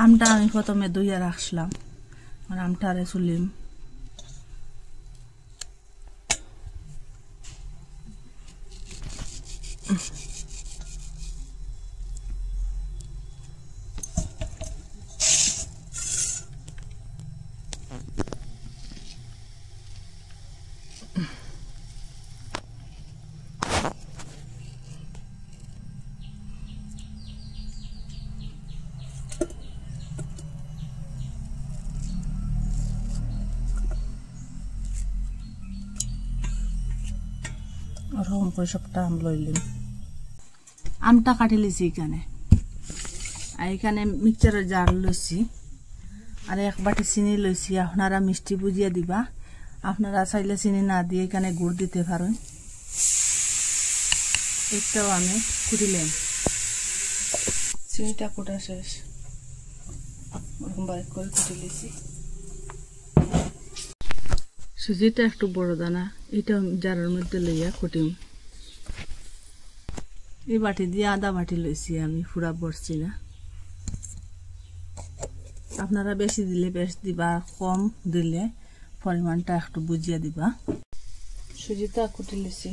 আমটা আমি প্রথমে ধুইয়া রাখলাম, আর আমটারে চুলিম। ওরকম করে সবটা আম লইলাম। আমটা কাটি লিছি এখানে, আর এখানে মিক্সচারের জার লইছি, আর এক বাটি চিনি লইছি। আপনারা মিষ্টি বুঝিয়ে দিবা, আপনারা চাইলে চিনি না দিয়ে এখানে গুড় দিতে পারেন। একটাও আমি কুটিলাম, চিনিটা কুটা শেষ, ওরকম বারিক করে কুটি লিছি। সুজিটা একটু বড় দানা, এটা জারের মধ্যে লইয়া কুটিম। এই বাটি দিয়ে আধা বাটি লইছি আমি, পুরা বসছি না। আপনারা বেশি দিলে বেশি দিবা, কম দিলে পরিমাণটা একটু বুঝিয়ে দিবা। সুজিটা কুটি লিছি,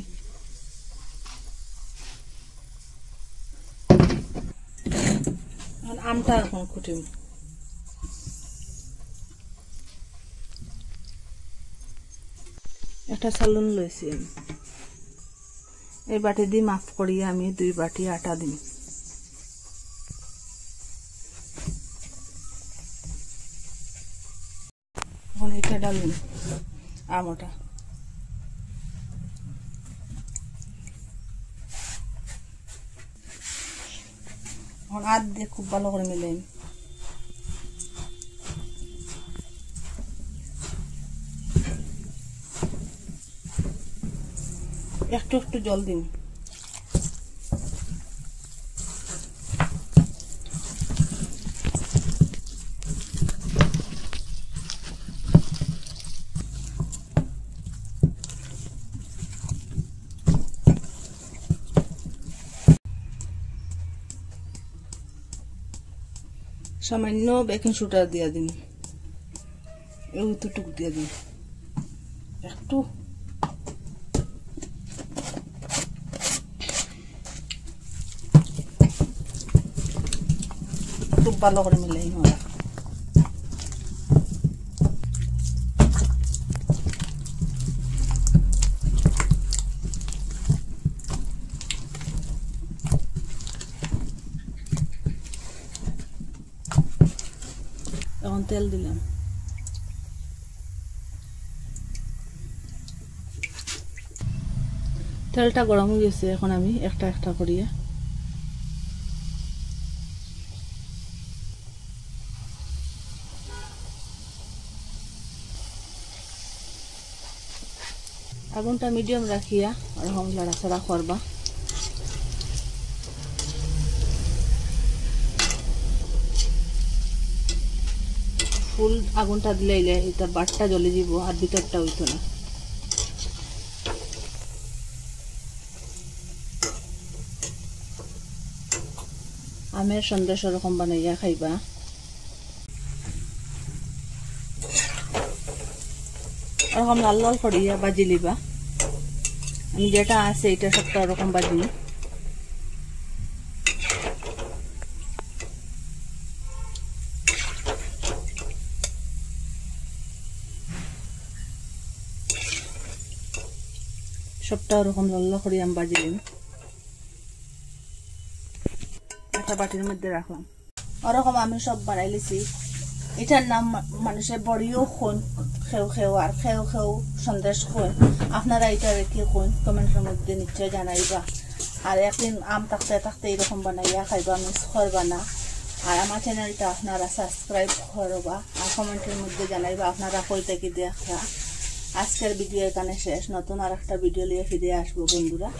আমটা এখন কুটিম। একটা সালুন লইছি আমি, এই বাটি দিয়ে মাপ করিয়া আমি 2 বাটি আটা দিই। এখন এটা ডালুন আমটা, এখন হাত দিয়ে খুব ভালো করে মিলাই। একটু একটু জল দিন। সামান্য বেকিং সোডা দিয়া দিন, এইটুকু দিয়া দিন একটু। খুব ভালো করে মিলাই আমরা। এখন তেল দিলাম, তেলটা গরম হয়ে গেছে। এখন আমি একটা একটা করিয়া আগুনটা মিডিয়াম রাখিয়া ওরকম লাড়াচাড়া করবা। ফুল আগুনটা দিলে এটা বাটটা জ্বলে যাব, আর ভিতরটা হইতো না। আমের সন্দেশ ওরকম বানাইয়া খাইবা। ওরকম লাল লাল করিয়া বাজি লিবা। আমি যেটা আছে এটা সবটা ওরকম বাজি। সবটা ওরকম লাল লাল করে আমি বাজিলাম, একটা বাটির মধ্যে রাখলাম। ওরকম আমি সব বানাই লিছি। এটার নাম মানুষের বড়িও খুন, খেউ খেউ, আর খেউ খেউ সন্দেশ খুন। আপনারা এটার কি খুন কমেন্টের মধ্যে নিশ্চয় জানাইবা। আর একদিন আম থাকতে থাকতে এরকম বানাইয়া খাইবা, মিস করবা না। আর আমার চ্যানেলটা আপনারা সাবস্ক্রাইব করবা, আর কমেন্টের মধ্যে জানাইবা আপনারা কই থেকে দেখা। আজকের ভিডিও এখানে শেষ, নতুন আর একটা ভিডিও নিয়ে ফিরে আসবো বন্ধুরা।